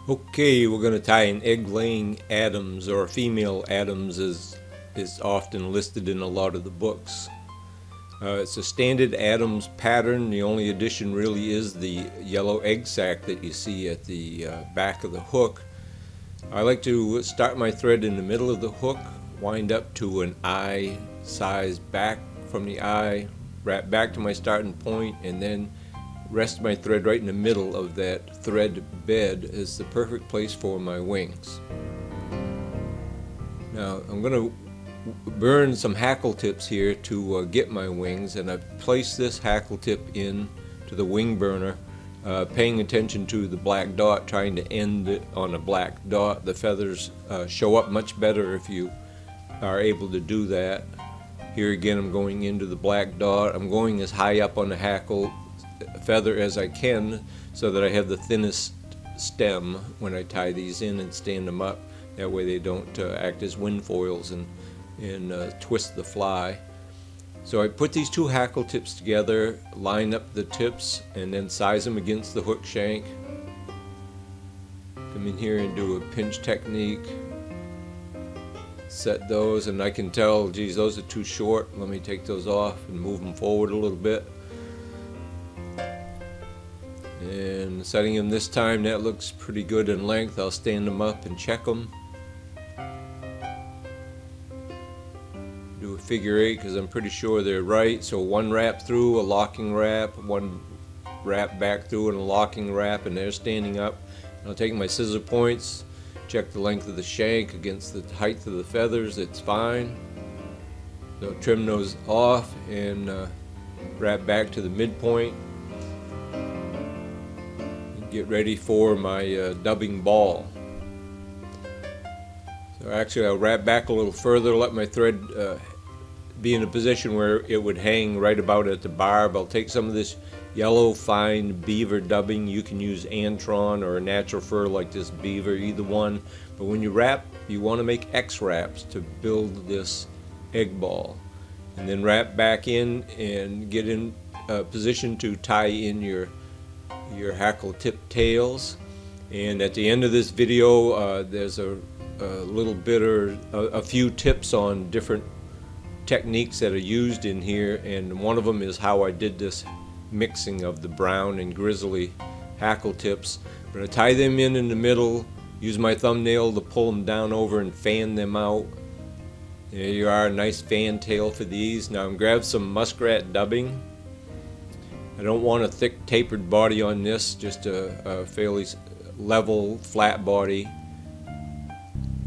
Okay, we're going to tie an egg-laying Adams, or female Adams is often listed in a lot of the books. It's a standard Adams pattern. The only addition really is the yellow egg sac that you see at the back of the hook. I like to start my thread in the middle of the hook, wind up to an eye size back from the eye, wrap back to my starting point, and then rest my thread right in the middle of that thread bed is the perfect place for my wings. Now I'm going to burn some hackle tips here to get my wings, and I've placed this hackle tip in to the wing burner, paying attention to the black dot, trying to end it on a black dot. The feathers show up much better if you are able to do that. Here again I'm going into the black dot. I'm going as high up on the hackle feather as I can so that I have the thinnest stem when I tie these in and stand them up. That way they don't act as wind foils and twist the fly. So I put these two hackle tips together, line up the tips, and then size them against the hook shank. Come in here and do a pinch technique. Set those, and I can tell, geez, those are too short. Let me take those off and move them forward a little bit. And setting them this time, that looks pretty good in length. I'll stand them up and check them. Do a figure eight because I'm pretty sure they're right. So one wrap through, a locking wrap, one wrap back through and a locking wrap, and they're standing up. I'll take my scissor points, check the length of the shank against the height of the feathers. It's fine. So trim those off and wrap back to the midpoint. Get ready for my dubbing ball. So actually I'll wrap back a little further, let my thread be in a position where it would hang right about at the barb. I'll take some of this yellow fine beaver dubbing. You can use Antron or a natural fur like this beaver, either one. But when you wrap, you want to make X wraps to build this egg ball. And then wrap back in and get in position to tie in your hackle tip tails. And at the end of this video there's a little bit or a few tips on different techniques that are used in here, and one of them is how I did this mixing of the brown and grizzly hackle tips. I'm going to tie them in the middle, use my thumbnail to pull them down over and fan them out. There you are, a nice fan tail for these. Now I'm grab some muskrat dubbing. I don't want a thick tapered body on this, just a fairly level flat body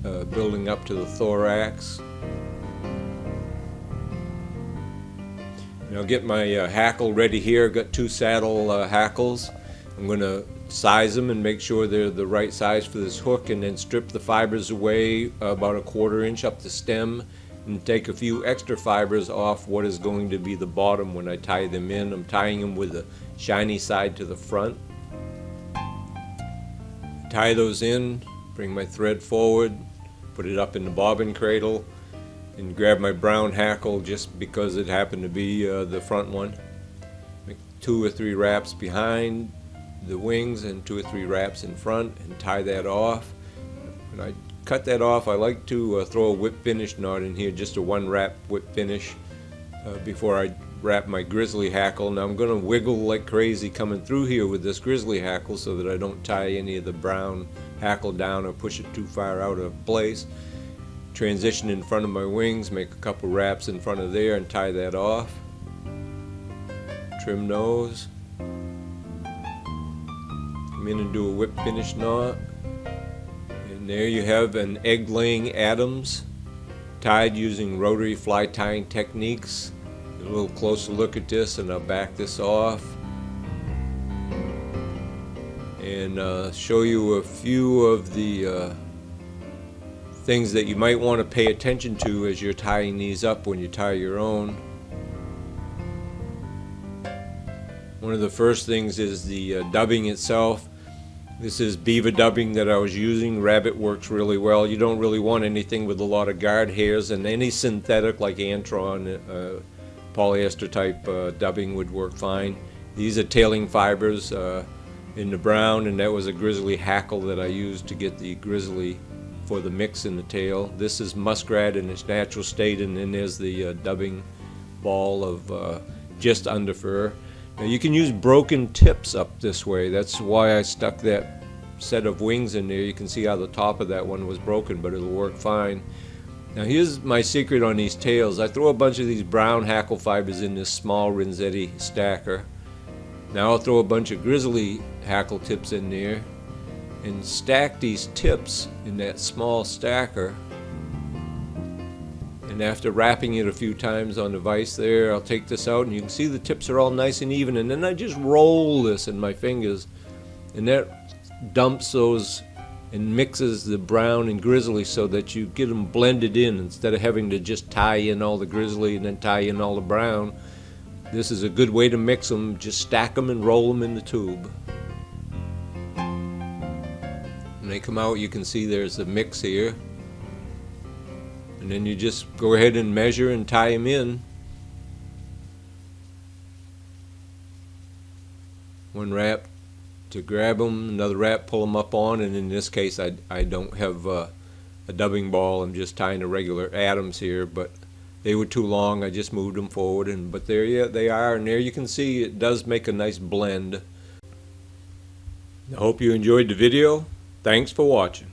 building up to the thorax. And I'll get my hackle ready here. I've got two saddle hackles. I'm going to size them and make sure they're the right size for this hook, and then strip the fibers away about a 1/4 inch up the stem, and take a few extra fibers off what is going to be the bottom when I tie them in. I'm tying them with the shiny side to the front. Tie those in, bring my thread forward, put it up in the bobbin cradle, and grab my brown hackle just because it happened to be the front one. Make 2 or 3 wraps behind the wings and 2 or 3 wraps in front, and tie that off. When I cut that off, I like to throw a whip finish knot in here, just a 1 wrap whip finish before I wrap my grizzly hackle. Now I'm going to wiggle like crazy coming through here with this grizzly hackle so that I don't tie any of the brown hackle down or push it too far out of place. Transition in front of my wings, make a couple wraps in front of there and tie that off. Trim those. Come in and do a whip finish knot. And there you have an egg-laying Adams tied using rotary fly tying techniques. A little closer look at this, and I'll back this off and show you a few of the things that you might want to pay attention to as you're tying these up when you tie your own. One of the first things is the dubbing itself. This is beaver dubbing that I was using. Rabbit works really well. You don't really want anything with a lot of guard hairs, and any synthetic like Antron, polyester type dubbing would work fine. These are tailing fibers. in the brown, and that was a grizzly hackle that I used to get the grizzly for the mix in the tail. This is muskrat in its natural state, and then there's the dubbing ball of just under fur. Now you can use broken tips up this way. That's why I stuck that set of wings in there. You can see how the top of that one was broken, but it'll work fine. Now here's my secret on these tails. I throw a bunch of these brown hackle fibers in this small Renzetti stacker. Now I'll throw a bunch of grizzly hackle tips in there and stack these tips in that small stacker. And after wrapping it a few times on the vise there, I'll take this out, and you can see the tips are all nice and even, and then I just roll this in my fingers, and that dumps those and mixes the brown and grizzly so that you get them blended in instead of having to just tie in all the grizzly and then tie in all the brown. This is a good way to mix them. Just stack them and roll them in the tube. When they come out, you can see there's a mix here. And then you just go ahead and measure and tie them in. One wrap to grab them, another wrap, pull them up on, and in this case I don't have a dubbing ball. I'm just tying the regular Adams here, but they were too long. I just moved them forward, but there they are, and there you can see it does make a nice blend. I hope you enjoyed the video. Thanks for watching.